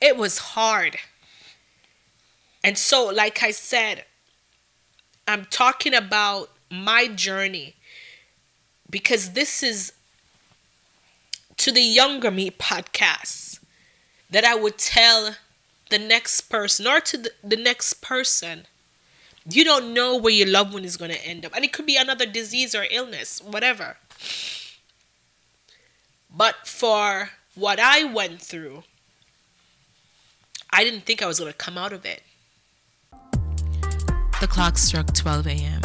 It was hard. And so, like I said, I'm talking about my journey because this is to the younger me podcast that I would tell the next person or to the next person. You don't know where your loved one is going to end up. And it could be another disease or illness, whatever. But for what I went through, I didn't think I was going to come out of it. The clock struck 12 a.m.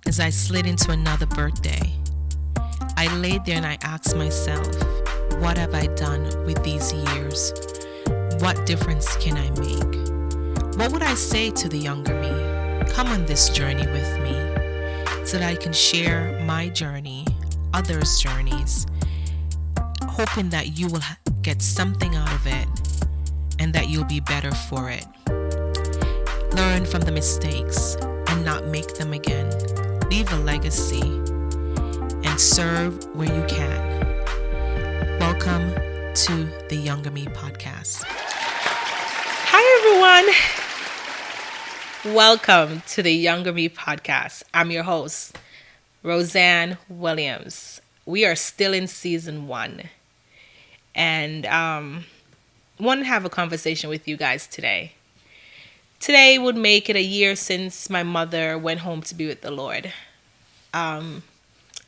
As I slid into another birthday, I laid there and I asked myself, what have I done with these years? What difference can I make? What would I say to the younger me? Come on this journey with me so that I can share my journey, others' journeys, hoping that you will get something out of it and that you'll be better for it. Learn from the mistakes and not make them again. Leave a legacy and serve where you can. Welcome to the Younger Me podcast. Hi, everyone. Welcome to the Younger Me podcast. I'm your host, Roseann Williams. We are still in season 1. And want to have a conversation with you guys today. Today would make it a year since my mother went home to be with the Lord.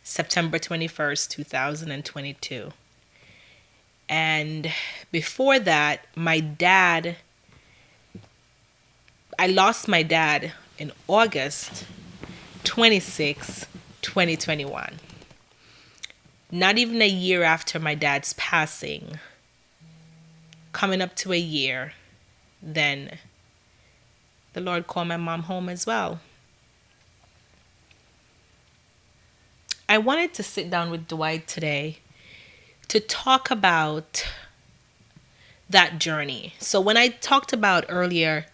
September 21st, 2022. And before that, I lost my dad in August 26, 2021. Not even a year after my dad's passing, coming up to a year, then the Lord called my mom home as well. I wanted to sit down with Dwight today to talk about that journey. So when I talked about earlier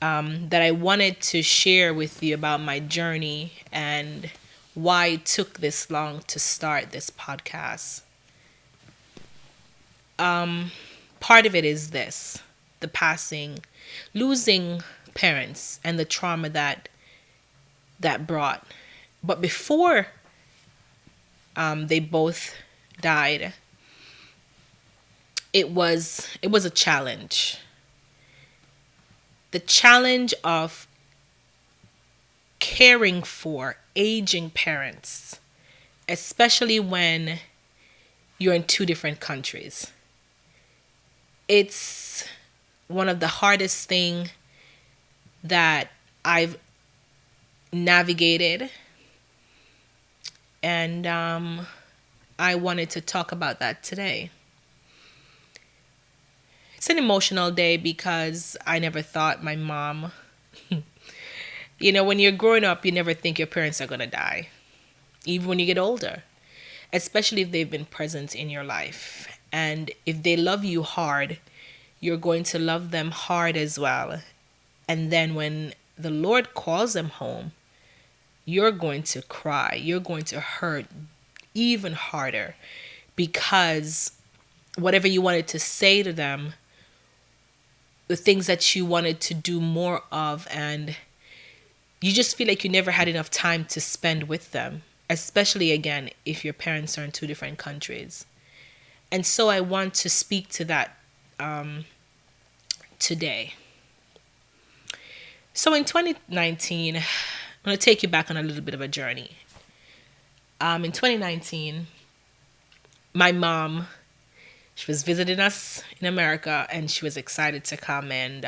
that I wanted to share with you about my journey and why it took this long to start this podcast, part of it is this, the passing, losing parents and the trauma that brought. But before they both died, it was a challenge. The challenge of caring for aging parents, especially when you're in 2 different countries. It's one of the hardest things that I've navigated, and I wanted to talk about that today. It's an emotional day because I never thought my mom, when you're growing up, you never think your parents are going to die, even when you get older, especially if they've been present in your life. And if they love you hard, you're going to love them hard as well. And then when the Lord calls them home, you're going to cry. You're going to hurt even harder because whatever you wanted to say to them, the things that you wanted to do more of, and you just feel like you never had enough time to spend with them, especially, again, if your parents are in 2 different countries. And so I want to speak to that today. So in 2019, I'm going to take you back on a little bit of a journey. In 2019, my mom, she was visiting us in America, and she was excited to come. And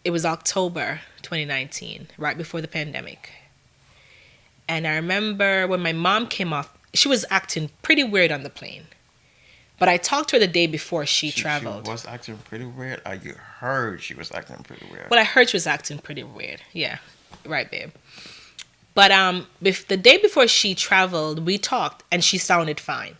it was October 2019, right before the pandemic. And I remember when my mom came off, she was acting pretty weird on the plane. But I talked to her the day before she traveled. She was acting pretty weird? Or you heard she was acting pretty weird? Well, I heard she was acting pretty weird. Yeah. Right, babe. But the day before she traveled, we talked, and she sounded fine.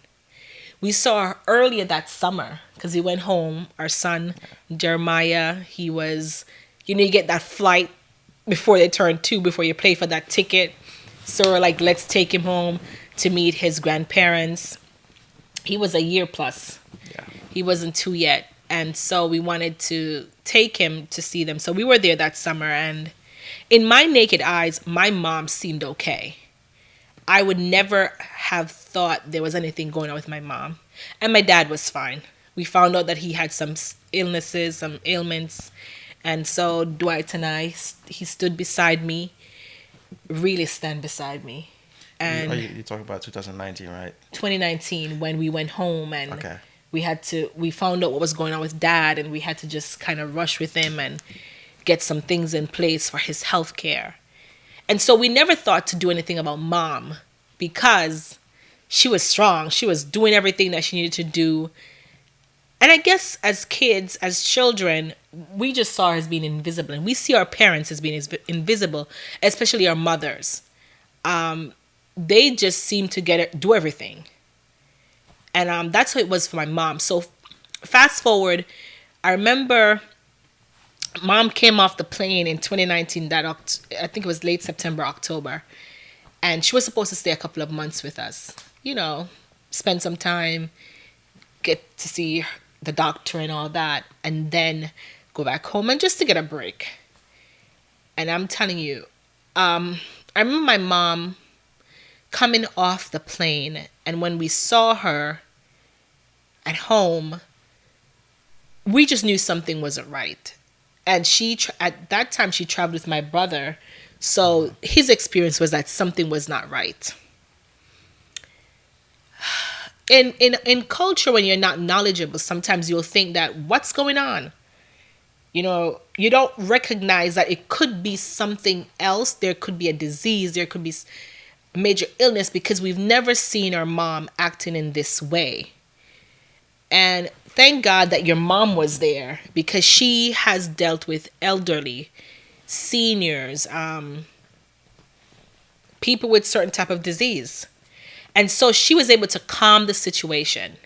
We saw her earlier that summer because he went home. Our son, Jeremiah, he was, you get that flight before they turn 2, before you pay for that ticket. So we're like, let's take him home to meet his grandparents. He was a year plus. Yeah. He wasn't 2 yet. And so we wanted to take him to see them. So we were there that summer, and in my naked eyes, my mom seemed okay. I would never have thought there was anything going on with my mom. And my dad was fine. We found out that he had some illnesses, some ailments. And so Dwight and I, he stood beside me, really stand beside me. And You talking about 2019, right? 2019, when we went home, and Okay. we found out what was going on with dad, and we had to just kind of rush with him and get some things in place for his health care. And so we never thought to do anything about mom, because she was strong. She was doing everything that she needed to do. And I guess as kids, as children, we just saw her as being invisible. And we see our parents as being invisible, especially our mothers. They just seem to do everything. And that's how it was for my mom. So fast forward, I remember mom came off the plane in 2019, I think it was late September, October. And she was supposed to stay a couple of months with us. You know, spend some time, get to see the doctor and all that, and then go back home and just to get a break. And I'm telling you, I remember my mom coming off the plane, and when we saw her at home, we just knew something wasn't right. And at that time, she traveled with my brother, so his experience was that something was not right. In culture, when you're not knowledgeable, sometimes you'll think that what's going on? You know, you don't recognize that it could be something else. There could be a disease. There could be major illness, because we've never seen our mom acting in this way. And thank God that your mom was there, because she has dealt with elderly, seniors, people with certain type of disease. And so she was able to calm the situation.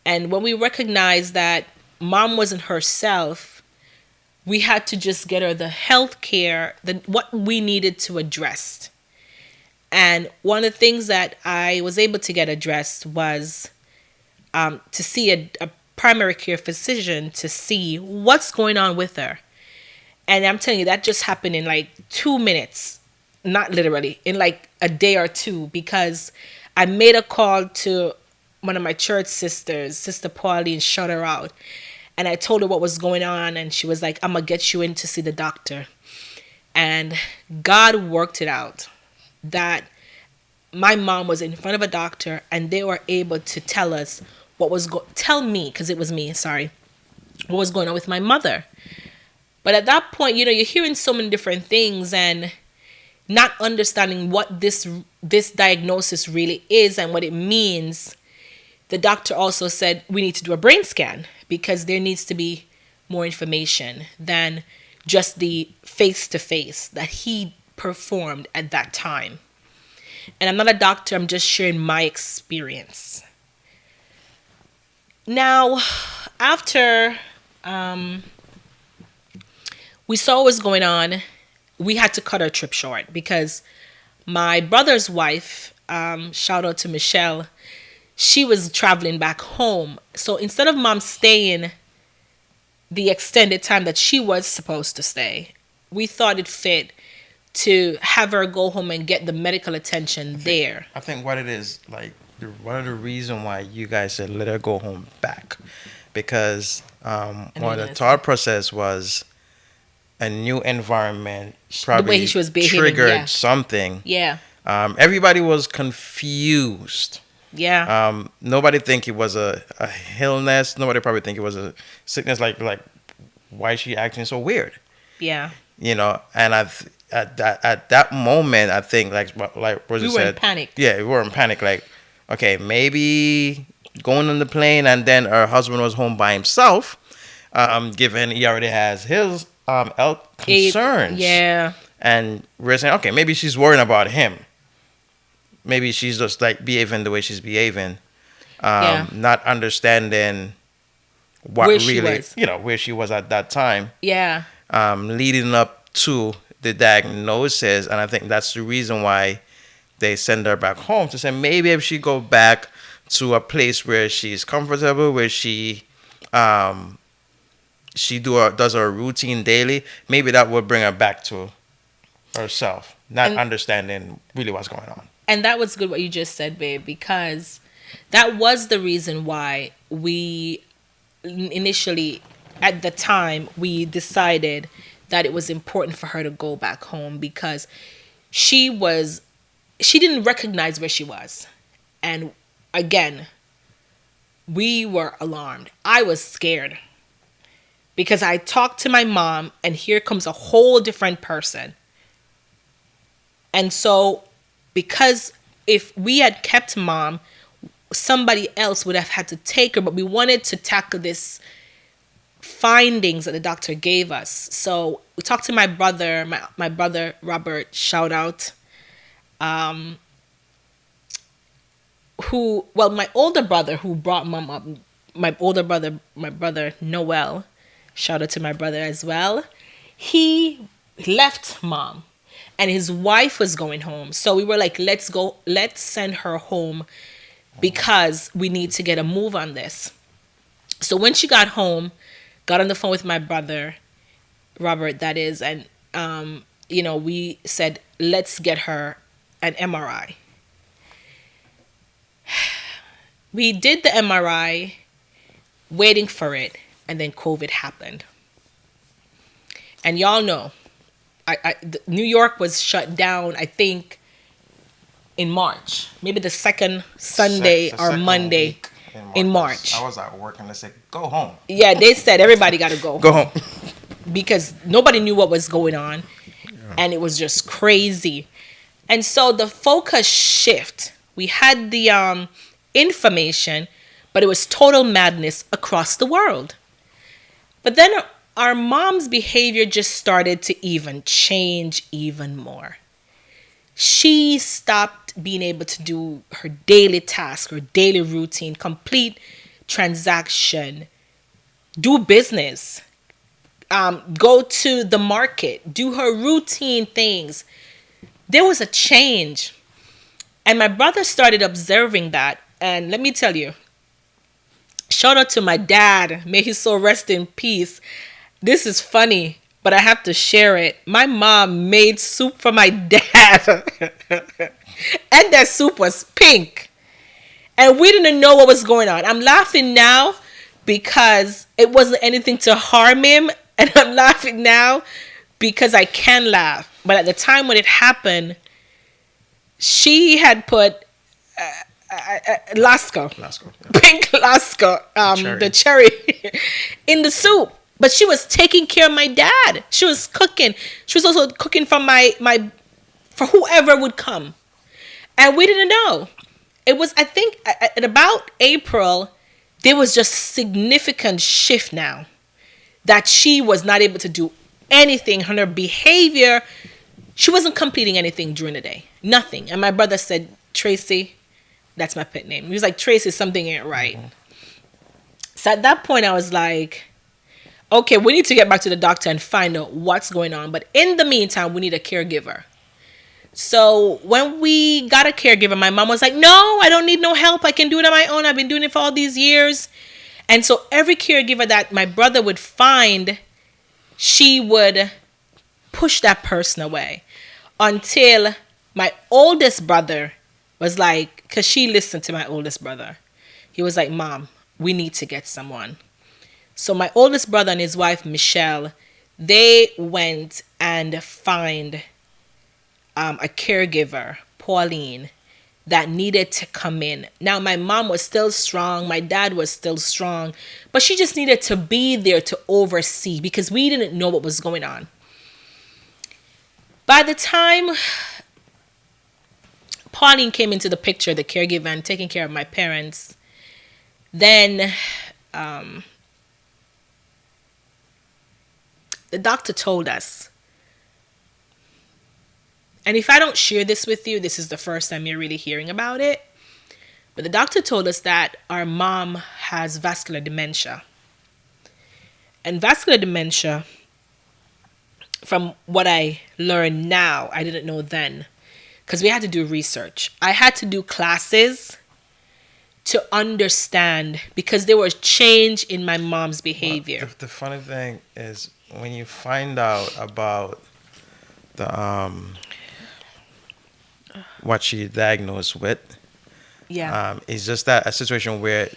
And when we recognized that mom wasn't herself, we had to just get her the health care, what we needed to address. And one of the things that I was able to get addressed was to see a primary care physician to see what's going on with her. And I'm telling you, that just happened in like 2 minutes, not literally, in like a day or two, because I made a call to one of my church sisters, Sister Pauline, shout her out. And I told her what was going on, and she was like, I'm going to get you in to see the doctor. And God worked it out that my mom was in front of a doctor, and they were able to tell us tell me, because it was me, sorry, what was going on with my mother. But at that point, you know, you're hearing so many different things and not understanding what this diagnosis really is and what it means. The doctor also said we need to do a brain scan, because there needs to be more information than just the face-to-face that he performed at that time. And I'm not a doctor, I'm just sharing my experience. Now, after we saw what was going on, we had to cut our trip short, because my brother's wife, shout out to Michelle, she was traveling back home. So instead of mom staying the extended time that she was supposed to stay, we thought it fit to have her go home and get the medical attention there. I think what it is, like, one of the reasons why you guys said let her go home back, because one of the thought process was a new environment probably the way she was behaving, triggered something. Yeah. Everybody was confused. Yeah. Nobody think it was a illness. Nobody probably think it was a sickness. Like why is she acting so weird? Yeah. You know, and at that moment, I think like Rosie said, we were in panic. Yeah, we were in panic. Like, okay, maybe going on the plane, and then her husband was home by himself, given he already has his health concerns. Yeah. And we're saying, okay, maybe she's worrying about him. Maybe she's just like behaving the way she's behaving, not understanding what where really, she was. you know, where she was at that time. Yeah. Leading up to the diagnosis, and I think that's the reason why they send her back home, to say maybe if she go back to a place where she's comfortable, where um, does her routine daily, maybe that will bring her back to herself, not understanding really what's going on. And that was good what you just said, babe, because that was the reason why we initially, at the time, we decided that it was important for her to go back home, because she didn't recognize where she was. And again, we were alarmed. I was scared because I talked to my mom and here comes a whole different person. And so, because if we had kept mom, somebody else would have had to take her, but we wanted to tackle this findings that the doctor gave us. So we talked to my brother, my brother Robert, shout out, my older brother who brought mom up, my brother Noel, shout out to my brother as well. He left mom and his wife was going home. So we were like, let's send her home because we need to get a move on this. So when she got home, got on the phone with my brother, Robert, that is, and, we said, let's get her an MRI. We did the MRI, waiting for it, and then COVID happened. And y'all know, New York was shut down, I think, in March. Maybe the second Sunday or Monday in March. I was at work and they said, go home. Yeah, they said everybody got to go. Go home. Because nobody knew what was going on. Yeah. And it was just crazy. And so the focus shift. We had the information, but it was total madness across the world. But then our mom's behavior just started to even change even more. She stopped being able to do her daily task, her daily routine, complete transaction, do business, go to the market, do her routine things. There was a change. And my brother started observing that. And let me tell you, shout out to my dad. May his soul rest in peace. This is funny, but I have to share it. My mom made soup for my dad. And that soup was pink. And we didn't know what was going on. I'm laughing now because it wasn't anything to harm him. And I'm laughing now because I can laugh. But at the time when it happened, she had put Lasco, yeah. Pink Lasco, the cherry, in the soup. But she was taking care of my dad. She was cooking. She was also cooking for for whoever would come. And we didn't know. It was, I think, at about April, there was just significant shift now that she was not able to do anything. Her behavior, she wasn't completing anything during the day. Nothing. And my brother said, Tracy, that's my pet name. He was like, Tracy, something ain't right. Mm-hmm. So at that point, I was like, okay, we need to get back to the doctor and find out what's going on. But in the meantime, we need a caregiver. So when we got a caregiver, my mom was like, no, I don't need no help. I can do it on my own. I've been doing it for all these years. And so every caregiver that my brother would find, she would push that person away until my oldest brother was like, because she listened to my oldest brother. He was like, Mom, we need to get someone. So my oldest brother and his wife, Michelle, they went and find a caregiver, Pauline, that needed to come in. Now, my mom was still strong. My dad was still strong. But she just needed to be there to oversee because we didn't know what was going on. By the time Pauline came into the picture, the caregiver, and taking care of my parents, then the doctor told us, and if I don't share this with you, this is the first time you're really hearing about it, but the doctor told us that our mom has vascular dementia. And vascular dementia, from what I learned now, I didn't know then, because we had to do research. I had to do classes to understand, because there was change in my mom's Well, behavior. the funny thing is when you find out about the what she diagnosed with, Yeah. it's just that a situation where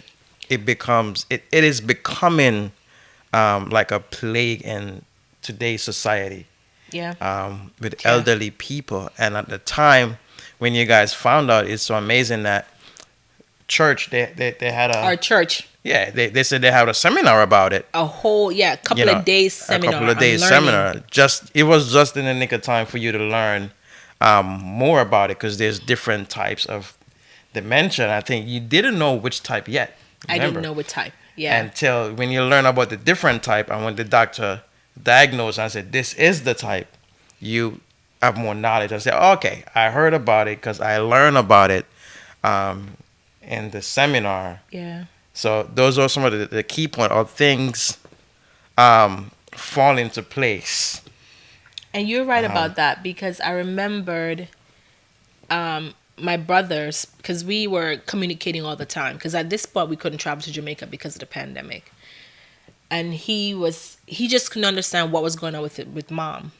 it is becoming like a plague in today's society, Yeah. with Yeah. elderly people. And at the time when you guys found out, it's so amazing that church they had Our church, yeah, they said they had a seminar about it. a whole, You couple know, of days a seminar couple of on days learning. seminar. Just it was just in the nick of time for you to learn more about it, because there's different types of dementia. I think you didn't know which type yet. I didn't Remember? know what type. Yeah. Until when you learn about the different type, and when the doctor diagnosed and said this is the type, you have more knowledge and say, okay, I heard about it because I learned about it in the seminar. Yeah. So those are some of the key point of things fall into place. And you're right about that, because I remembered my brothers, because we were communicating all the time, because at this point we couldn't travel to Jamaica because of the pandemic. And he just couldn't understand what was going on with mom,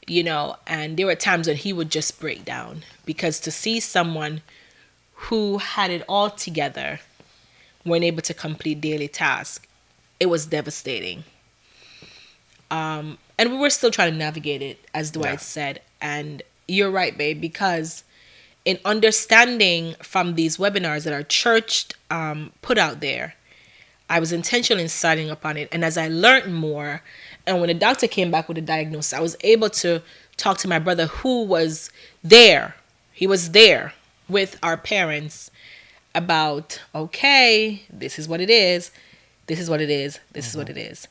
and there were times when he would just break down, because to see someone who had it all together weren't able to complete daily tasks, it was devastating. And we were still trying to navigate it, as Dwight said. And you're right, babe, because in understanding from these webinars that our church put out there, I was intentional in signing up on it. And as I learned more, and when the doctor came back with a diagnosis, I was able to talk to my brother, who was there. He was there with our parents about, okay, this is what it is. This is what it is. This is what it is.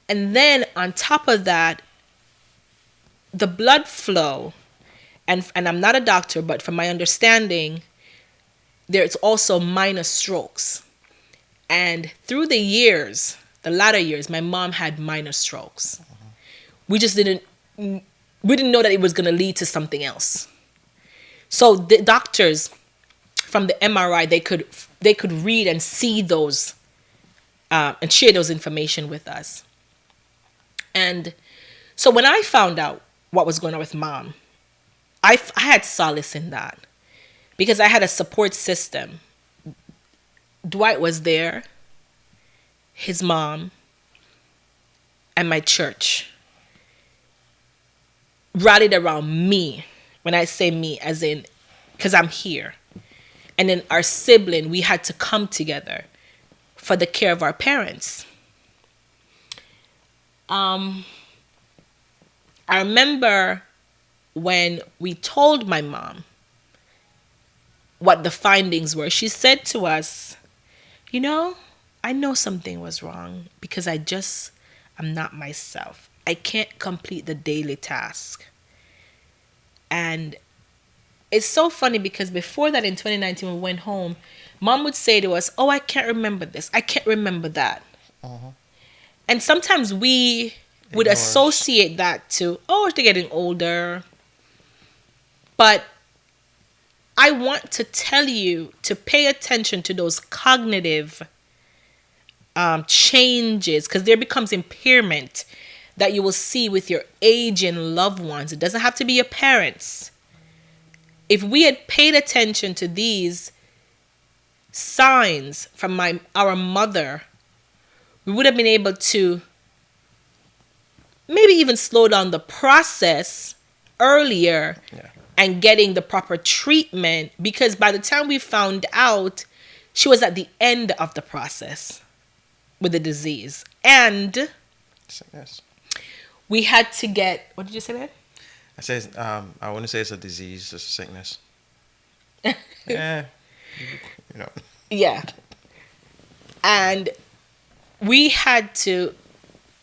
And then on top of that, the blood flow, and I'm not a doctor, but from my understanding, there's also minor strokes. And through the years, the latter years, my mom had minor strokes. We just didn't know that it was going to lead to something else. So the doctors from the MRI, they could read and see those and share those information with us. And so when I found out what was going on with mom, I had solace in that, because I had a support system. Dwight was there, his mom, and my church rallied around me. When I say me, as in, because I'm here. And then our sibling, we had to come together for the care of our parents. I remember when we told my mom what the findings were, she said to us, I know something was wrong, because I'm not myself. I can't complete the daily task. And it's so funny, because before that, in 2019, when we went home, mom would say to us, oh, I can't remember this. I can't remember that. And sometimes we would associate that to, oh, they're getting older. But I want to tell you to pay attention to those cognitive changes, because there becomes impairment that you will see with your aging loved ones. It doesn't have to be your parents. If we had paid attention to these signs from our mother, we would have been able to maybe even slow down the process earlier and getting the proper treatment, because by the time we found out, she was at the end of the process with the disease. And Sickness. we had to get, what did you say, man? I say I wouldn't say it's a disease, it's a sickness. Yeah. Yeah. And we had to,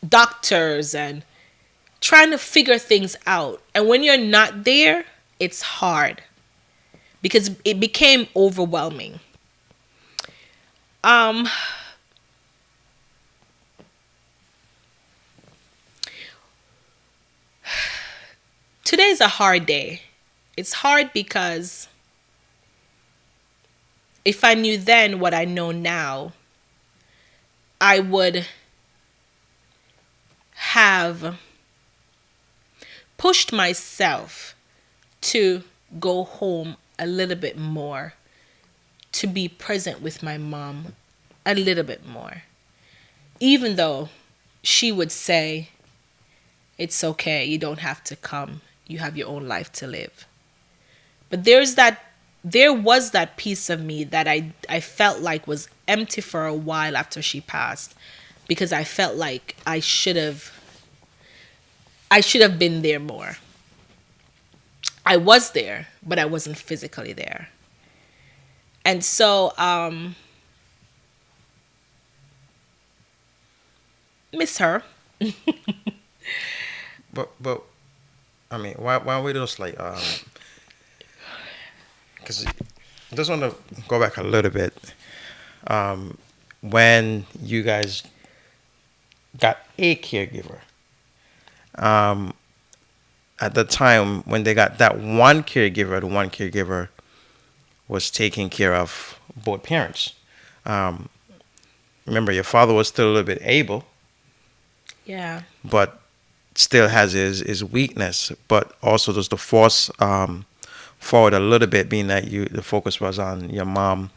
doctors and trying to figure things out. And when you're not there, it's hard, because it became overwhelming. Today's a hard day. It's hard because if I knew then what I know now, I would have pushed myself to go home a little bit more, to be present with my mom a little bit more. Even though she would say, it's okay, you don't have to come, you have your own life to live. But there was that piece of me that I felt like was empty for a while after she passed, because I felt like I should have been there more. I was there, but I wasn't physically there. And so miss her. But I mean, why we just like because I just want to go back a little bit. When you guys got a caregiver, at the time when they got that one caregiver, the one caregiver was taking care of both parents. Remember, your father was still a little bit able, Yeah. but still has his weakness, but also just the force forward a little bit, being that the focus was on your mom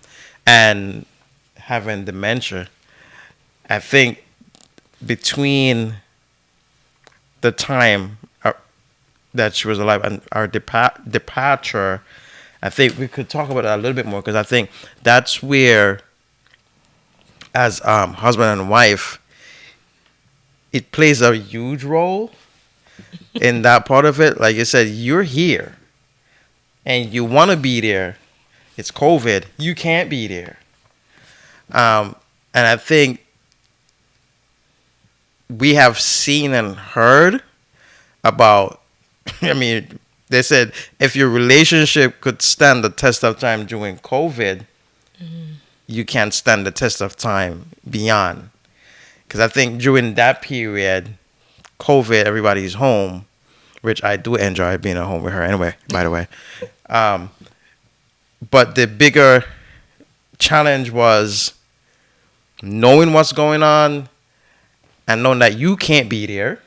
and having dementia. I think between the time that she was alive and our departure, I think we could talk about that a little bit more, because I think that's where, as husband and wife, it plays a huge role in that part of it. Like you said, you're here and you want to be there. It's COVID. You can't be there. And I think we have seen and heard about, I mean, they said if your relationship could stand the test of time during COVID, you can't stand the test of time beyond. Because I think during that period, COVID, everybody's home, which I do enjoy being at home with her anyway, by the way. But the bigger challenge was knowing what's going on and knowing that you can't be there.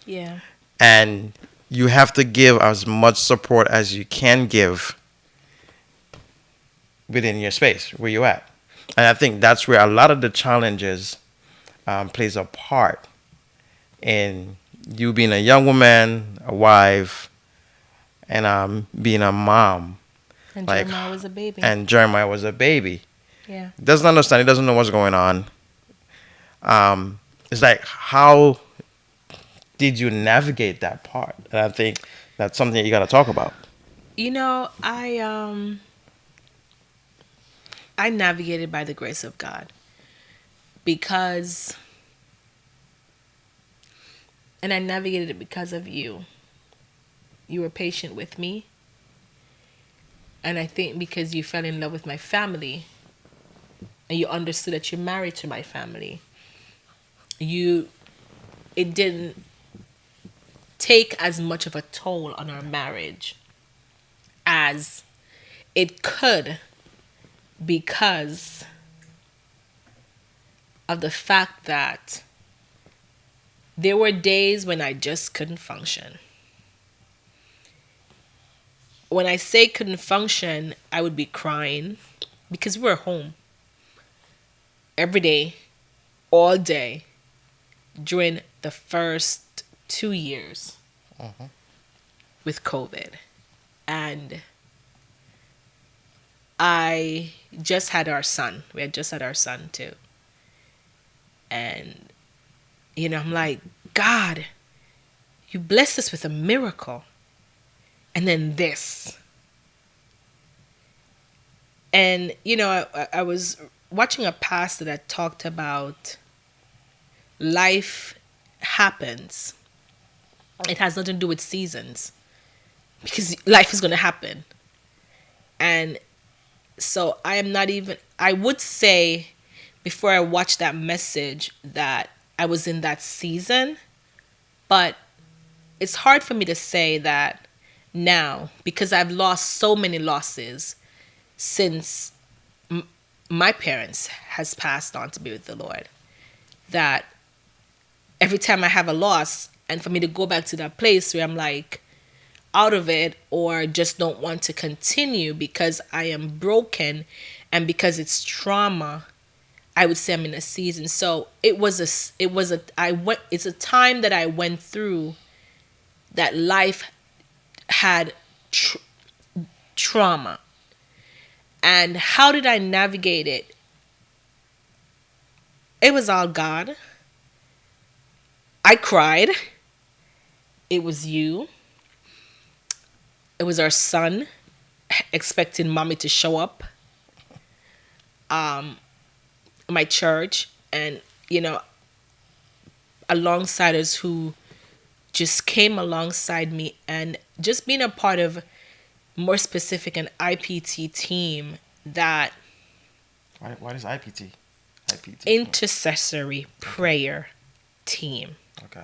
Yeah. And you have to give as much support as you can give within your space where you're at. And I think that's where a lot of the challenges plays a part in you being a young woman, a wife, and being a mom. And Jeremiah was a baby. And Jeremiah was a baby. Yeah. He doesn't understand. He doesn't know what's going on. It's like, how did you navigate that part? And I think that's something that you got to talk about. You know, I navigated by the grace of God, because, and I navigated it because of you. You were patient with me. And I think because you fell in love with my family and you understood that you're married to my family, it didn't take as much of a toll on our marriage as it could, because of the fact that there were days when I just couldn't function. When I say couldn't function, I would be crying because we were home every day, all day, during the first 2 years with COVID. And I just had our son. We had just had our son too. And, you know, I'm like, God, you blessed us with a miracle. And then this. And, you know, I was watching a pastor that talked about life happens. It has nothing to do with seasons, because life is going to happen. And so I would say before I watched that message that I was in that season, but it's hard for me to say that now, because I've lost so many losses since my parents has passed on to be with the Lord, that every time I have a loss, and for me to go back to that place where I'm like out of it or just don't want to continue because I am broken and because it's trauma, I would say I'm in a season. So it's a time that I went through that life had trauma. And how did I navigate it? It was all God. I cried. It was you. It was our son expecting mommy to show up. My church, and alongside us, who just came alongside me, and just being a part of, more specific, an IPT team that... What is IPT? Intercessory prayer team. Okay.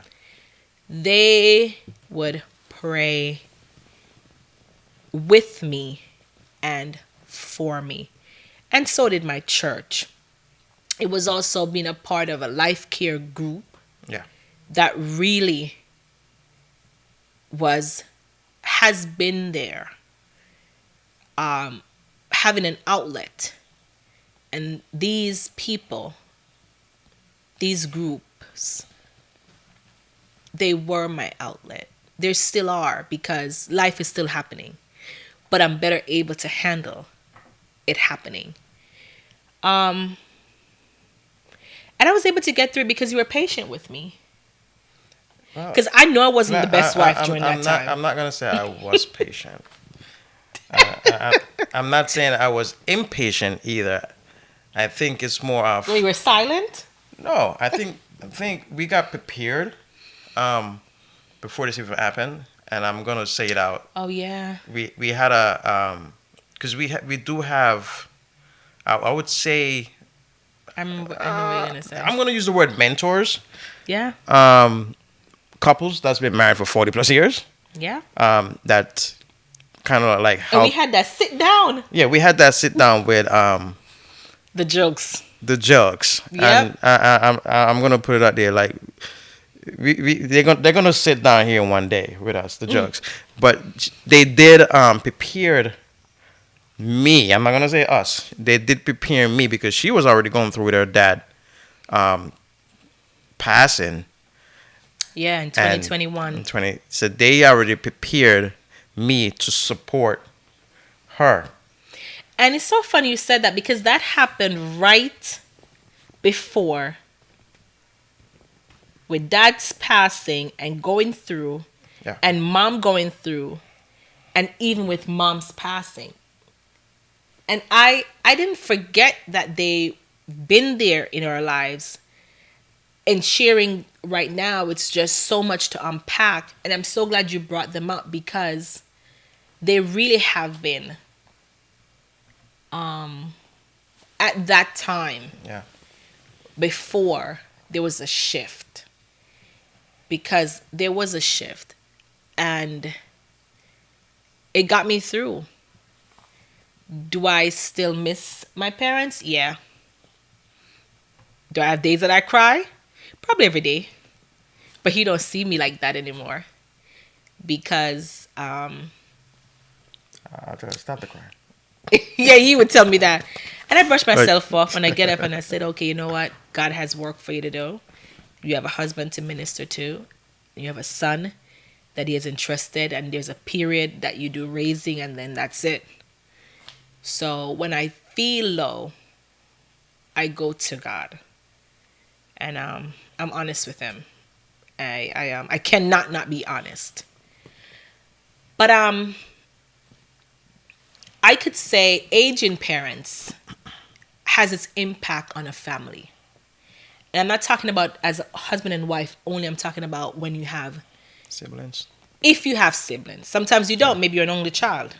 They would pray with me and for me. And so did my church. It was also being a part of a life care group. Yeah. That really has been there. Having an outlet. And these people, these groups, they were my outlet. They still are, because life is still happening. But I'm better able to handle it happening. And I was able to get through it because you were patient with me. Because I know I wasn't the best wife during that time. I'm not going to say I was patient. I'm not saying I was impatient either. I think it's more of... You were silent? No, I think we got prepared before this even happened, and I'm gonna say it out. Oh yeah. We had a because we do have, I would say... I know what you're gonna say. I'm gonna use the word mentors. Yeah. Couples that's been married for 40 plus years. Yeah. That kind of like how... And we had that sit down. Yeah, we had that sit down with the jokes. The jokes. Yep. And I'm gonna put it out there, like they're gonna sit down here one day with us, the jokes. But they did prepared me. I'm not gonna say us. They did prepare me because she was already going through with her dad passing. Yeah, in 2021. So they already prepared me to support her. And it's so funny you said that, because that happened right before, with dad's passing and going through, yeah, and mom going through, and even with mom's passing. And I didn't forget that they been there in our lives. And sharing right now, it's just so much to unpack. And I'm so glad you brought them up, because they really have been at that time. Yeah. Before there was a shift. Because there was a shift. And it got me through. Do I still miss my parents? Yeah. Do I have days that I cry? Probably every day. But you don't see me like that anymore. Because I'll try to stop the crying. yeah, you would tell me that. And I brush myself off when I get up, and I said, okay, you know what? God has work for you to do. You have a husband to minister to. You have a son that he has entrusted, and there's a period that you do raising, and then that's it. So when I feel low, I go to God. And I'm honest with him. I cannot not be honest. But I could say aging parents has its impact on a family. And I'm not talking about as a husband and wife only. I'm talking about when you have siblings. If you have siblings. Sometimes you don't. Maybe you're an only child.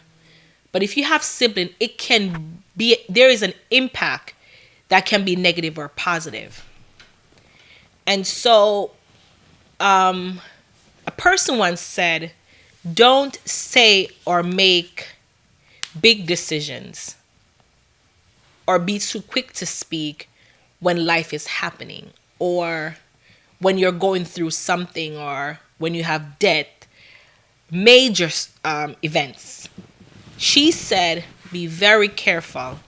But if you have siblings, it can be, there is an impact that can be negative or positive. And so a person once said, don't say or make big decisions or be too quick to speak when life is happening, or when you're going through something, or when you have death, major events. She said, be very careful,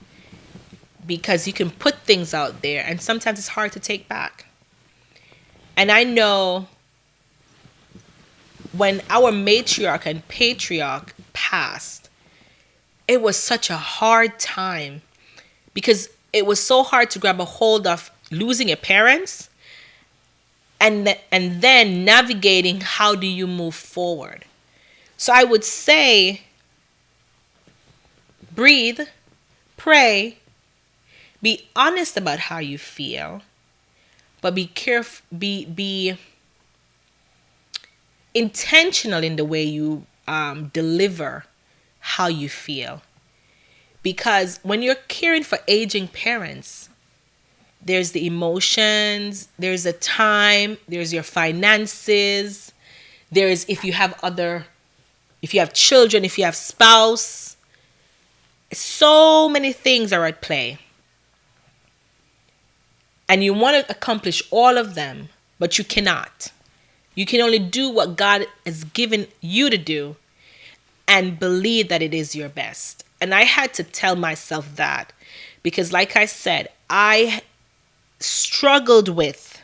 because you can put things out there and sometimes it's hard to take back. And I know when our matriarch and patriarch passed, it was such a hard time, because it was so hard to grab a hold of losing your parents, and then navigating how do you move forward. So I would say, breathe, pray, be honest about how you feel, but be careful, be intentional in the way you deliver how you feel. Because when you're caring for aging parents, there's the emotions, there's the time, there's your finances, there's if you have children, if you have spouse, so many things are at play. And you want to accomplish all of them, but you cannot. You can only do what God has given you to do and believe that it is your best. And I had to tell myself that, because like I said, I struggled with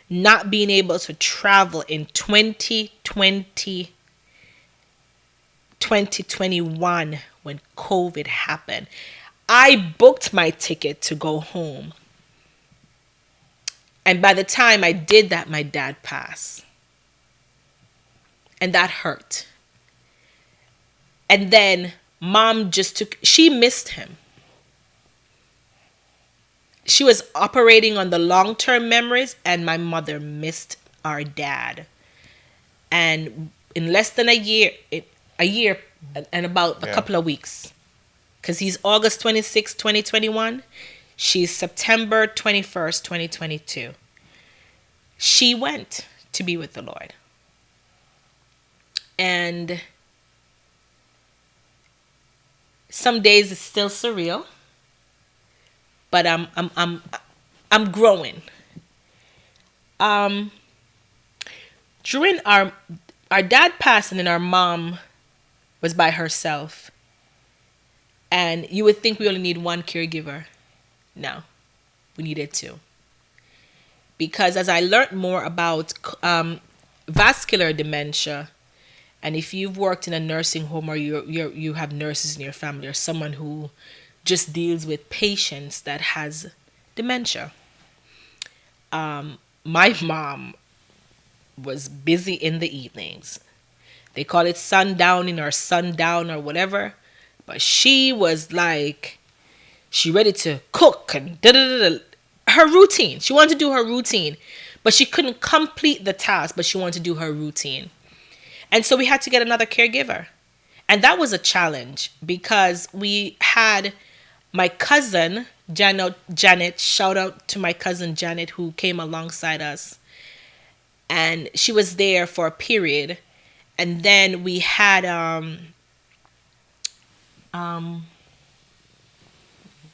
not being able to travel in 2021 when COVID happened. I booked my ticket to go home. And by the time I did that, my dad passed. And that hurt. And then mom she missed him. She was operating on the long-term memories, and my mother missed our dad. And in less than a year and about a couple of weeks, because he's August 26, 2021, she's September 21st, 2022. She went to be with the Lord. And some days it's still surreal, but I'm growing. During our dad passed, and then our mom was by herself. And you would think we only need one caregiver. No, we needed two. Because as I learned more about vascular dementia, and if you've worked in a nursing home, or you have nurses in your family, or someone who just deals with patients that has dementia, my mom was busy in the evenings. They call it sundowning or sundown or whatever, but she was like, she ready to cook and her routine. She wanted to do her routine, but she couldn't complete the task, but she wanted to do her routine. And so we had to get another caregiver. And that was a challenge, because we had my cousin, Janet, shout out to my cousin Janet, who came alongside us. And she was there for a period. And then we had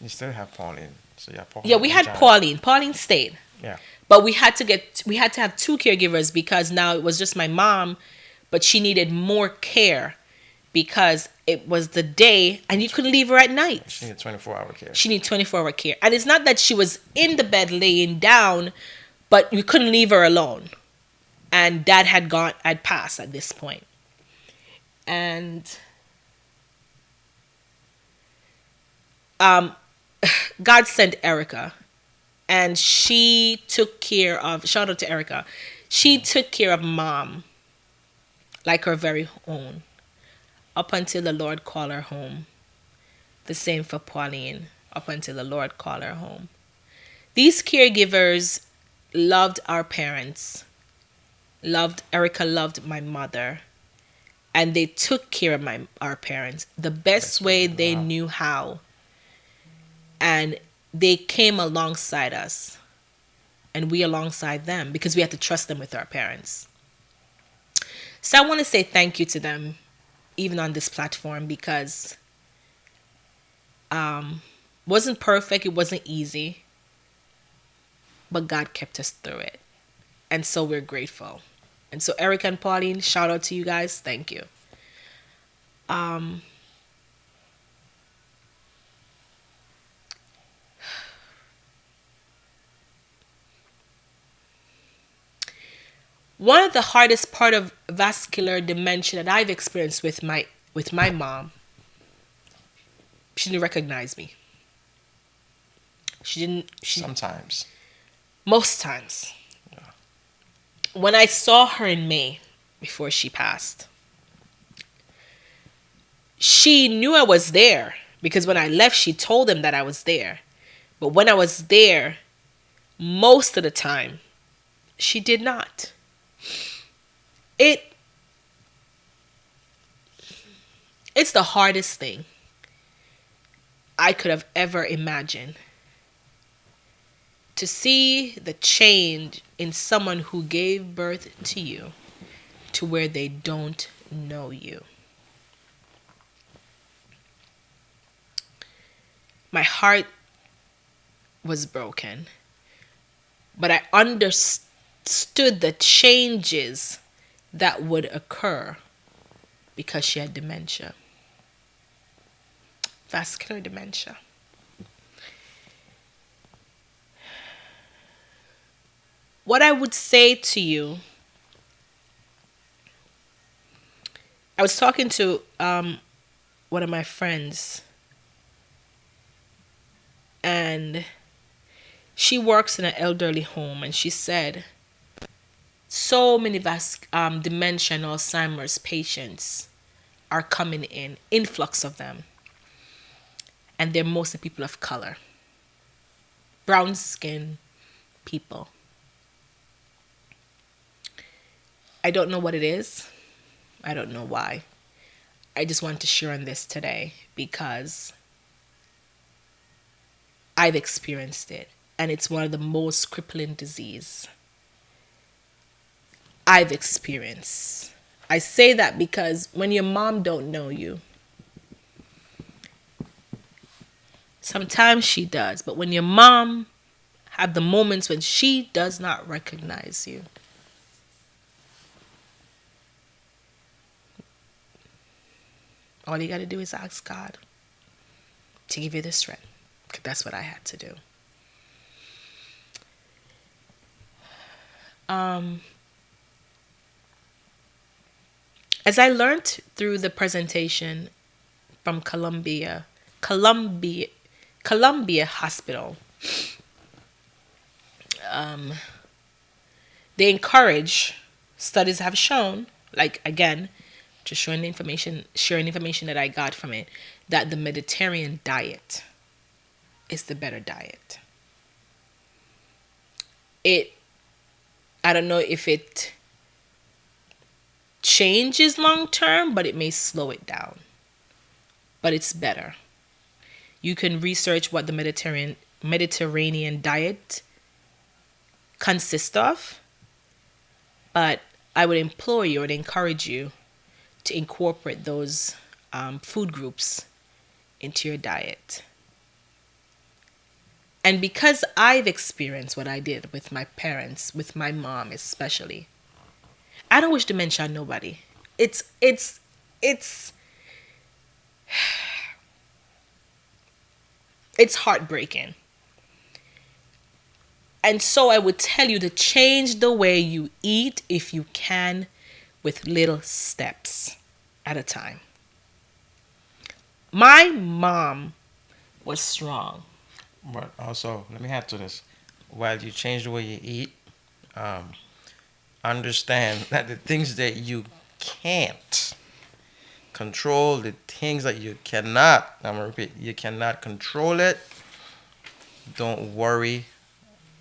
you still have Pauline. So Pauline. Yeah, we had Janet. Pauline stayed. Yeah. But we had to have two caregivers, because now it was just my mom, but she needed more care because it was the day and you couldn't leave her at night. She needed 24-hour care. She needed 24-hour care. And it's not that she was in the bed laying down, but we couldn't leave her alone. And dad had passed at this point. And God sent Erica, and she took care of, shout out to Erica, she took care of mom like her very own, up until the Lord called her home. The same for Pauline, up until the Lord called her home. These caregivers loved our parents. Erica loved my mother. And they took care of our parents the best way they knew how. And they came alongside us. And we alongside them, because we had to trust them with our parents. So I want to say thank you to them, even on this platform, because Wasn't perfect. It wasn't easy. But God kept us through it. And so we're grateful. And so Eric and Pauline, shout out to you guys. Thank you. One of the hardest part of vascular dementia that I've experienced with my mom, she didn't recognize me. Sometimes. Most times. Yeah. When I saw her in May before she passed, she knew I was there because when I left, she told them that I was there. But when I was there, most of the time, she did not. It's the hardest thing I could have ever imagined. To see the change in someone who gave birth to you to where they don't know you. My heart was broken, but I understood the changes that would occur because she had dementia. Vascular dementia. What I would say to you, I was talking to one of my friends, and she works in an elderly home, and she said so many dementia and Alzheimer's patients are coming in, influx of them, and they're mostly people of color, brown skin people. I don't know what it is. I don't know why. I just want to share on this today because I've experienced it, and it's one of the most crippling disease I've experienced. I say that because when your mom don't know you, sometimes she does, but when your mom have the moments when she does not recognize you, all you got to do is ask God to give you the strength. Because that's what I had to do. As I learned through the presentation from Columbia Hospital, they encourage, studies have shown, like again, just sharing information that I got from it, that the Mediterranean diet is the better diet. I don't know if it changes long term, but it may slow it down. But it's better. You can research what the Mediterranean diet consists of, but I would implore you and encourage you to incorporate those food groups into your diet. And because I've experienced what I did with my parents, with my mom especially, I don't wish dementia on nobody. It's heartbreaking. And so I would tell you to change the way you eat if you can, with little steps at a time. My mom was strong. But also, let me add to this. While you change the way you eat, understand that the things that you can't control, the things that you cannot, I'm going to repeat, you cannot control it, don't worry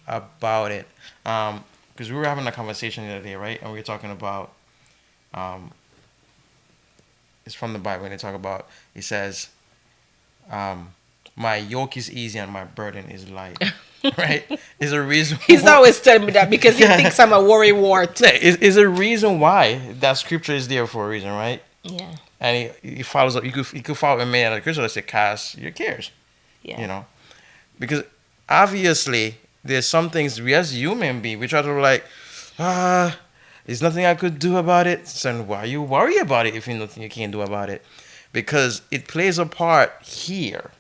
about it. Because we were having a conversation the other day, right? And we were talking about, it's from the Bible, and they talk about, it says, my yoke is easy and my burden is light. Right? Is a reason. He's always telling me that because he thinks I'm a worry wart. Is a reason why that scripture is there for a reason, right? Yeah. And he follows up. You could follow a man at a scripture that says, cast your cares. Yeah. You know. Because obviously there's some things we as human beings we try to like, there's nothing I could do about it. So why you worry about it if there's nothing you can't do about it? Because it plays a part here.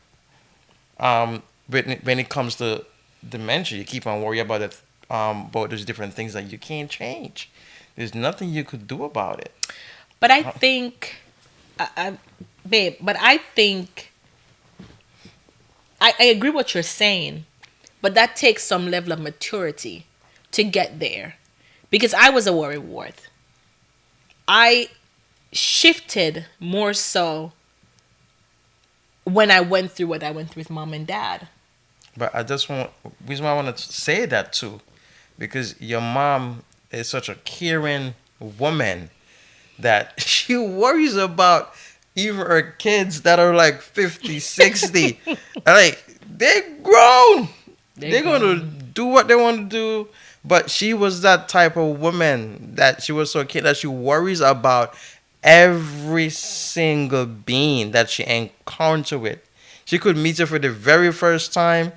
When it comes to dementia, you keep on worrying about it, about those different things that you can't change. There's nothing you could do about it. But I think, babe, but I think, I agree what you're saying, but that takes some level of maturity to get there. Because I was a worrywart. I shifted more so when I went through what I went through with mom and dad. But reason why I want to say that too, because your mom is such a caring woman that she worries about even her kids that are like 50, 60. Like, they're grown. They're going to do what they want to do. But she was that type of woman that she was so kid that she worries about every single being that she encountered with. She could meet you for the very first time,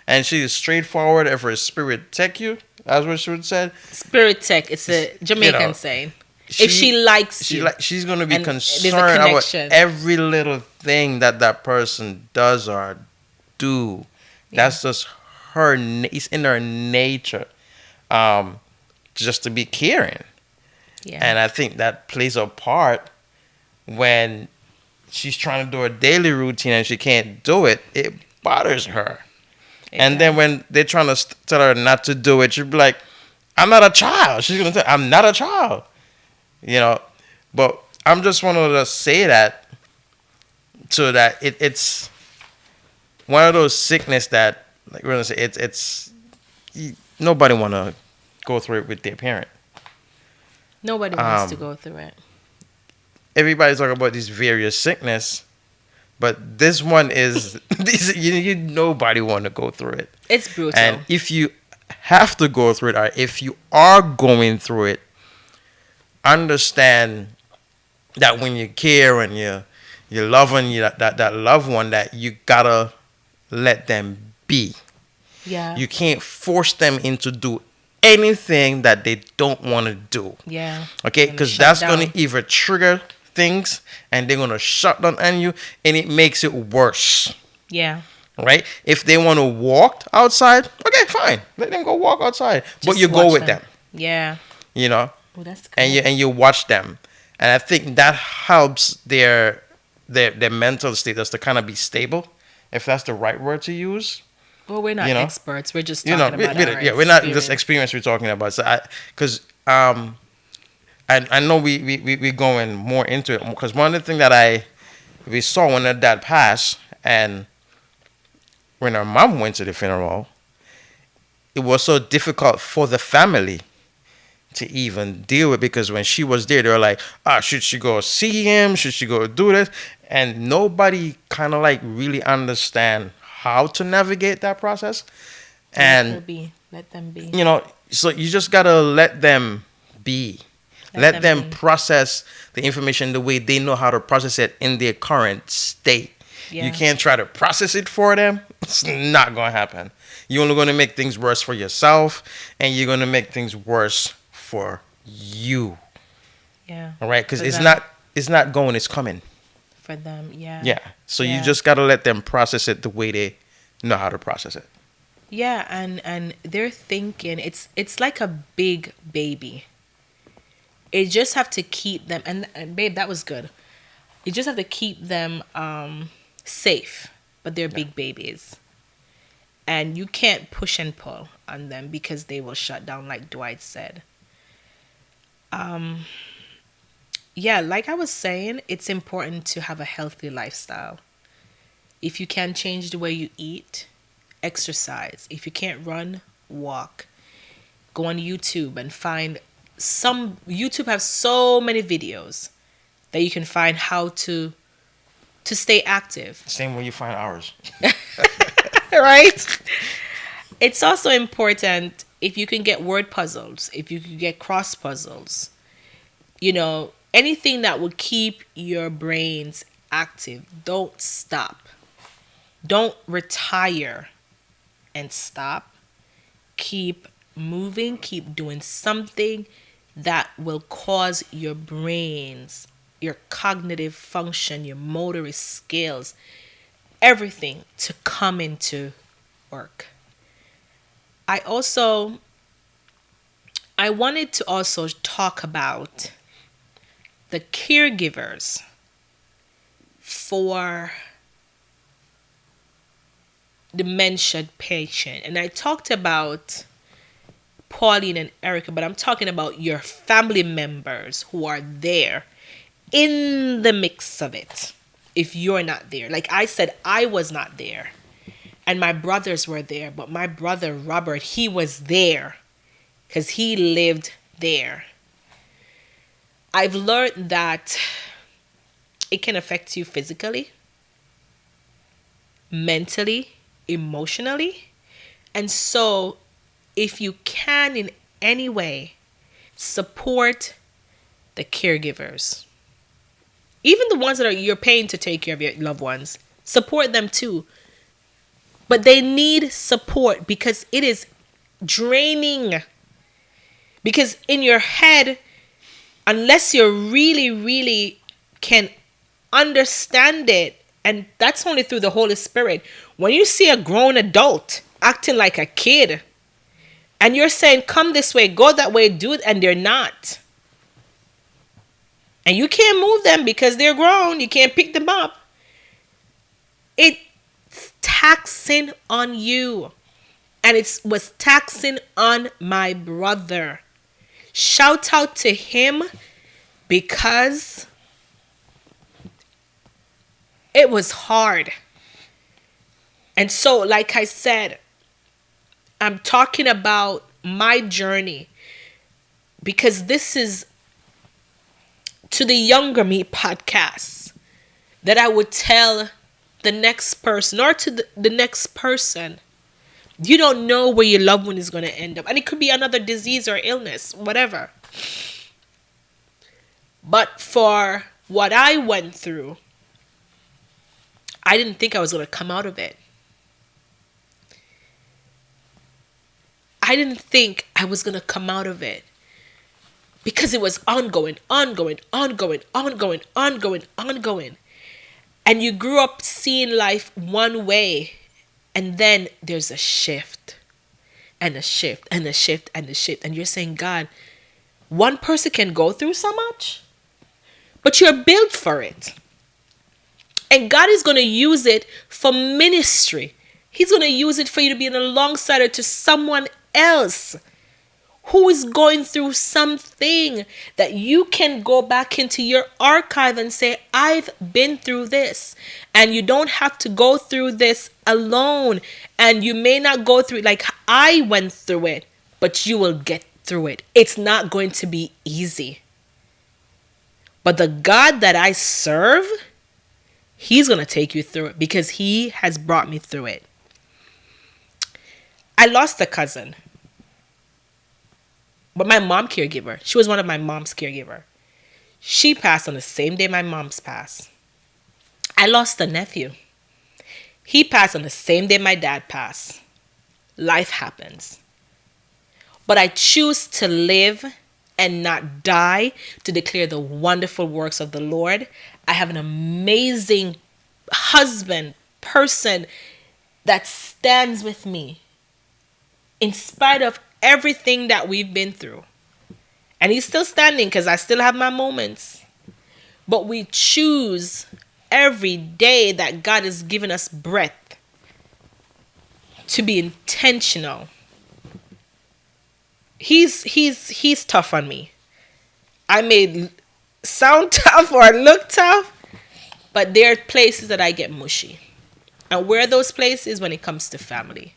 and she is straightforward. If her spirit take you, that's what she would say. Spirit tech, it's a Jamaican saying. If she likes you, she's gonna be concerned about every little thing that person does or do. Yeah. That's just her. It's in her nature, just to be caring. Yeah. And I think that plays a part when she's trying to do a daily routine and she can't do it. It bothers her. And then when they're trying to tell her not to do it, she'll be like, "I'm not a child." She's gonna say, "I'm not a child." But I'm just wanting to say that so that it's one of those sickness that, like we're gonna say, it's nobody want to go through it with their parent. Nobody wants to go through it. Everybody's talking about these various sickness, but this one is nobody want to go through it. It's brutal. And if you have to go through it, or if you are going through it, understand that when you care and you're loving that loved one, that you gotta let them be. Yeah. You can't force them into do anything that they don't want to do. Yeah. Okay, because that's gonna either trigger things and they're gonna shut down on you, and it makes it worse. Yeah. Right? If they want to walk outside, okay, fine. Let them go walk outside. But you go with them. Yeah. Oh, that's cool. And you watch them. And I think that helps their mental status to kind of be stable, if that's the right word to use. Well, we're not experts. We're just talking about our we're not just experience we're talking about. So I know we going more into it, because one of the things that we saw when her dad passed, and when her mom went to the funeral, it was so difficult for the family to even deal with, because when she was there, they were like, should she go see him? Should she go do this? And nobody kind of like really understand how to navigate that process. And let them be. So you just gotta let them be. Let them process the information the way they know how to process it in their current state. Yeah. You can't try to process it for them. It's not gonna happen. You're only gonna make things worse for yourself, and you're gonna make things worse for you. Yeah. All right, because it's not going, it's coming. For them, yeah. Yeah. So you just gotta let them process it the way they know how to process it. Yeah, and they're thinking it's like a big baby. You just have to keep them, and babe, that was good. You just have to keep them safe, but they're big babies. And you can't push and pull on them because they will shut down, like Dwight said. Yeah, like I was saying, it's important to have a healthy lifestyle. If you can change the way you eat, exercise. If you can't run, walk. Go on YouTube and find YouTube has so many videos that you can find how to stay active. Same way you find ours. Right? It's also important if you can get word puzzles, if you can get cross puzzles, anything that will keep your brains active. Don't stop. Don't retire and stop. Keep moving, keep doing something that will cause your brains, your cognitive function, your motor skills, everything to come into work. I wanted to also talk about the caregivers for dementia patient. And I talked about Pauline and Erica, but I'm talking about your family members who are there in the mix of it. If you're not there, like I said, I was not there and my brothers were there, but my brother Robert, he was there because he lived there. I've learned that it can affect you physically, mentally, emotionally. And so if you can in any way support the caregivers, even the ones that you're paying to take care of your loved ones, support them too. But they need support because it is draining. Because in your head, unless you really, really can understand it, and that's only through the Holy Spirit. When you see a grown adult acting like a kid, and you're saying, come this way, go that way, do it, and they're not. And you can't move them because they're grown. You can't pick them up. It's taxing on you. And it was taxing on my brother. Shout out to him because it was hard. And so, like I said, I'm talking about my journey because this is to the younger me podcast that I would tell the next person or to the next person. You don't know where your loved one is going to end up. And it could be another disease or illness, whatever. But for what I went through, I didn't think I was going to come out of it. I didn't think I was going to come out of it because it was ongoing. And you grew up seeing life one way, and then there's a shift and a shift and a shift and a shift. And you're saying, God, one person can go through so much, but you're built for it. And God is going to use it for ministry. He's going to use it for you to be an alongside to someone else who is going through something that you can go back into your archive and say, I've been through this. And you don't have to go through this alone. And you may not go through it like I went through it, but you will get through it. It's not going to be easy. But the God that I serve, He's going to take you through it because He has brought me through it. I lost a cousin. But my mom caregiver, she was one of my mom's caregiver. She passed on the same day my mom's passed. I lost a nephew. He passed on the same day my dad passed. Life happens. But I choose to live and not die to declare the wonderful works of the Lord. I have an amazing husband, person that stands with me in spite of everything that we've been through. And he's still standing because I still have my moments. But we choose every day that God has given us breath to be intentional. He's tough on me. I may sound tough or look tough, but there are places that I get mushy. And where are those places? When it comes to family.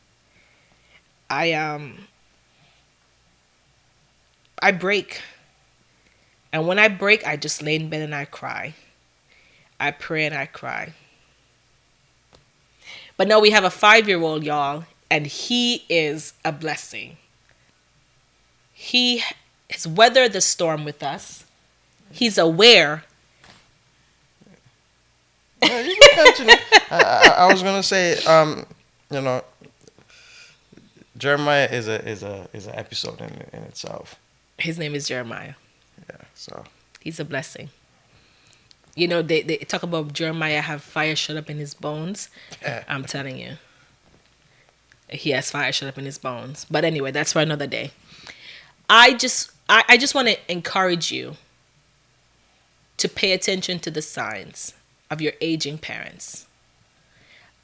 I break. And when I break, I just lay in bed and I cry. I pray and I cry. But now we have a 5-year-old, y'all, and he is a blessing. He has weathered the storm with us. He's aware. Yeah, you can continue. I was going to say, Jeremiah is an episode in itself. His name is Jeremiah. Yeah, so He's a blessing. You know, they talk about Jeremiah have fire shut up in his bones. I'm telling you. He has fire shut up in his bones. But anyway, that's for another day. I just want to encourage you to pay attention to the signs of your aging parents.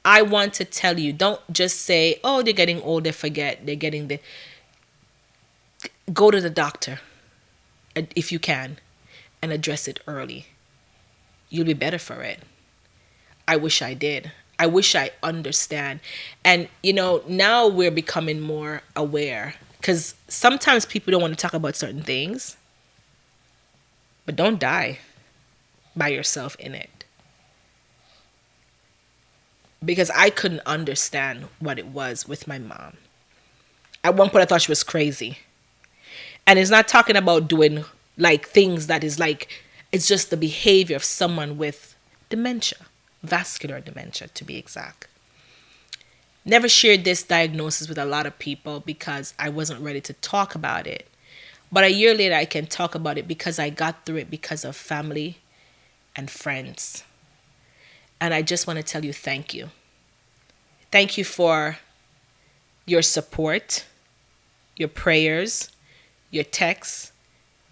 I want to tell you, don't just say, oh, they're getting older, forget. They're getting the... Go to the doctor, if you can, and address it early. You'll be better for it. I wish I did. I wish I understand. And, you know, now we're becoming more aware. Because sometimes people don't want to talk about certain things. But don't die by yourself in it. Because I couldn't understand what it was with my mom. At one point I thought she was crazy. And it's not talking about doing like things that is like, it's just the behavior of someone with dementia, vascular dementia to be exact. Never shared this diagnosis with a lot of people because I wasn't ready to talk about it. But a year later I can talk about it because I got through it because of family and friends. And I just want to tell you thank you. Thank you for your support, your prayers, your texts,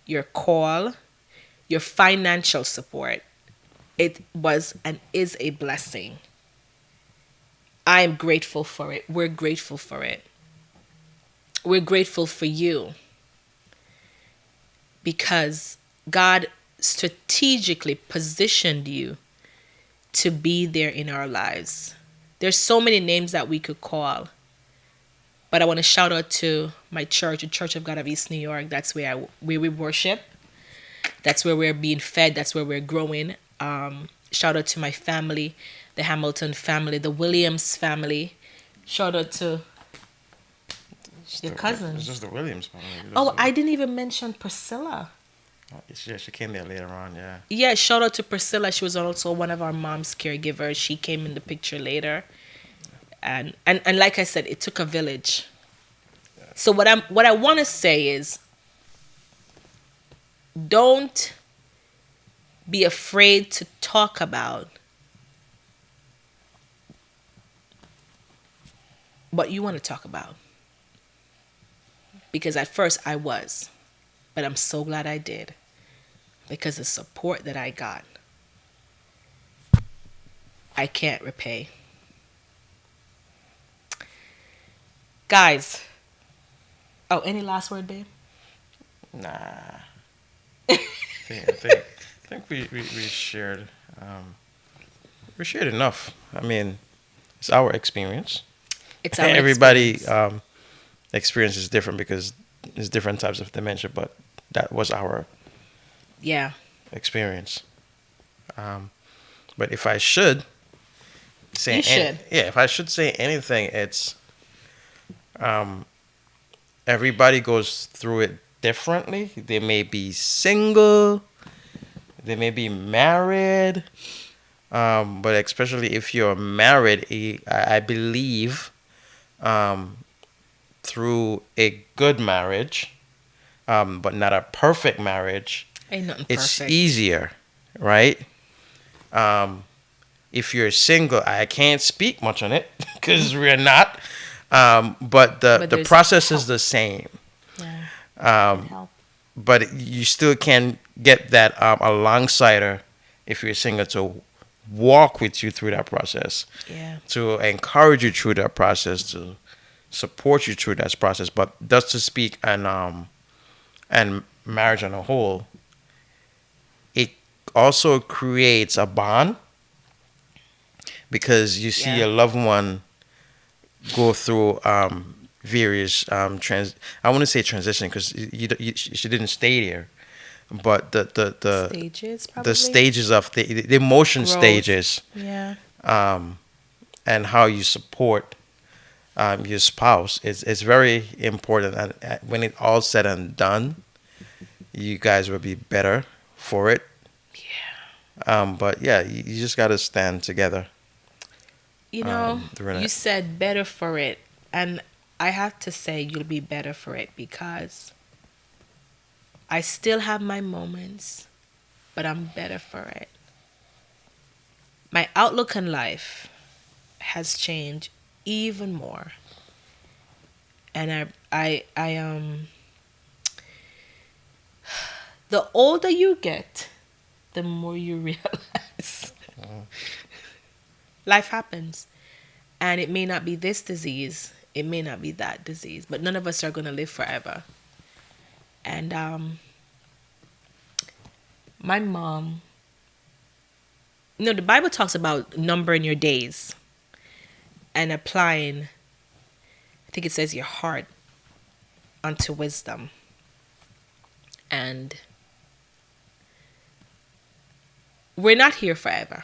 your call, your financial support. It was and is a blessing. I am grateful for it. We're grateful for it. We're grateful for you because God strategically positioned you to be there in our lives. There's so many names that we could call. But I want to shout out to my church, the Church of God of East New York. That's where we worship. That's where we're being fed. That's where we're growing. Shout out to my family, the Hamilton family, the Williams family. Shout out to your cousins. It's just the Williams family. Oh, I didn't even mention Priscilla. Yeah, she came there later on, yeah. Yeah, shout out to Priscilla. She was also one of our mom's caregivers. She came in the picture later. And like I said, it took a village. So what I want to say is, don't be afraid to talk about what you want to talk about. Because at first I was, but I'm so glad I did. Because the support that I got, I can't repay. Guys, any last word, babe? Nah. I think we shared we shared enough. I mean, it's our experience. It's our everybody experience. Experience is different because there's different types of dementia, but that was our experience. But if I should say if I should say anything, it's everybody goes through it differently. They may be single, they may be married, but especially if you're married, I believe through a good marriage, but not a perfect marriage, Ain't nothing it's perfect. easier, right? If you're single, I can't speak much on it because we're not. But the process is the same. Yeah. But you still can get that alongside her if you're single to walk with you through that process. Yeah. To encourage you through that process, to support you through that process. But just to speak and marriage on a whole, it also creates a bond because you see your loved one go through various I want to say transition because she didn't stay there, but the Stages, probably. the stages of the emotion Growth. stages, Yeah. and how you support your spouse is very important, and when it all said and done, you guys will be better for it. But yeah, you just got to stand together. You know, you said better for it. And I have to say you'll be better for it, because I still have my moments, but I'm better for it. My outlook on life has changed even more. And I the older you get, the more you realize life happens. And it may not be this disease, it may not be that disease, but none of us are going to live forever. And my mom, the Bible talks about numbering your days and applying, I think it says, your heart unto wisdom. And we're not here forever.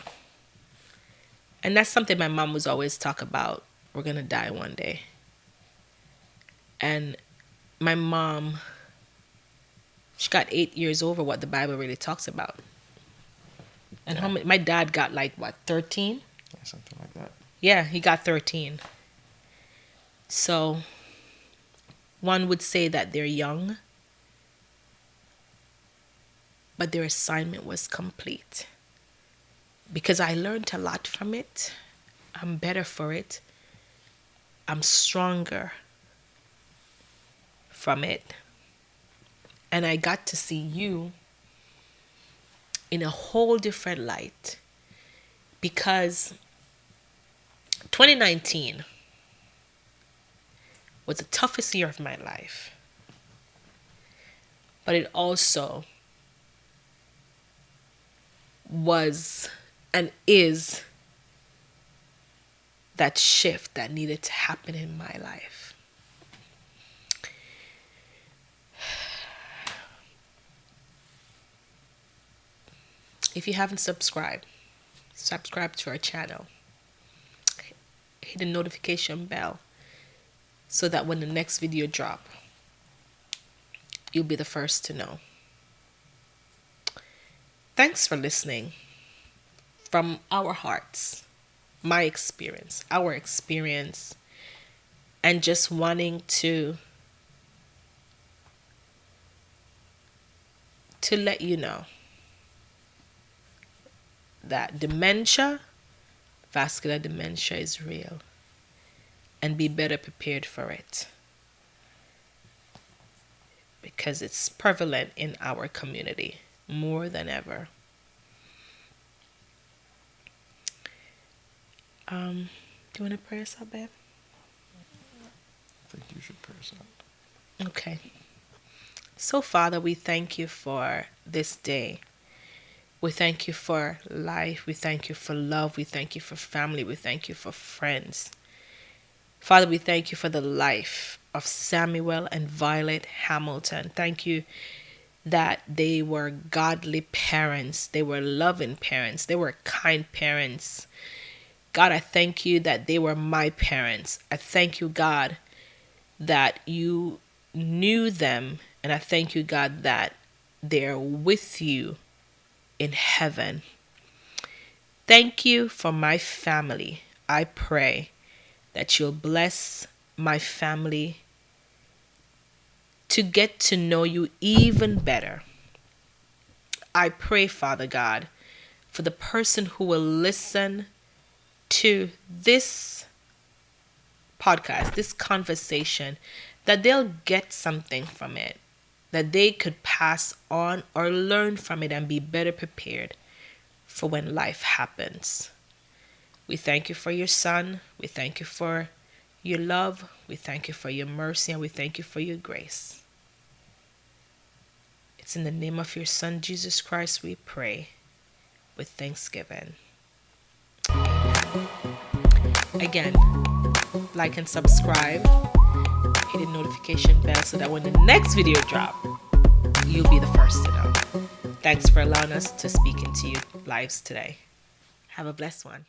And that's something my mom was always talk about. We're going to die one day. And my mom, she got 8 years over what the Bible really talks about. And my dad got 13? Yeah, something like that. Yeah, he got 13. So one would say that they're young, but their assignment was complete. Because I learned a lot from it. I'm better for it. I'm stronger from it. And I got to see you in a whole different light. Because 2019 was the toughest year of my life. But it also was and is that shift that needed to happen in my life. If you haven't subscribed to our channel. Hit the notification bell so that when the next video drop, you'll be the first to know. Thanks for listening. From our hearts, my experience, our experience, and just wanting to let you know that vascular dementia is real, and be better prepared for it, because it's prevalent in our community more than ever. Do you want to pray us out, babe? I think you should pray us out. Okay. So, Father, we thank you for this day. We thank you for life. We thank you for love. We thank you for family. We thank you for friends. Father, we thank you for the life of Samuel and Violet Hamilton. Thank you that they were godly parents. They were loving parents. They were kind parents. God, I thank you that they were my parents. I thank you, God, that you knew them. And I thank you, God, that they're with you in heaven. Thank you for my family. I pray that you'll bless my family to get to know you even better. I pray, Father God, for the person who will listen to this podcast, this conversation, that they'll get something from it, that they could pass on or learn from it and be better prepared for when life happens. We thank you for your Son. We thank you for your love. We thank you for your mercy, and we thank you for your grace. It's in the name of your Son, Jesus Christ, we pray with thanksgiving. Amen. Again, like and subscribe. Hit the notification bell so that when the next video drop, you'll be the first to know. Thanks for allowing us to speak into your lives today. Have a blessed one.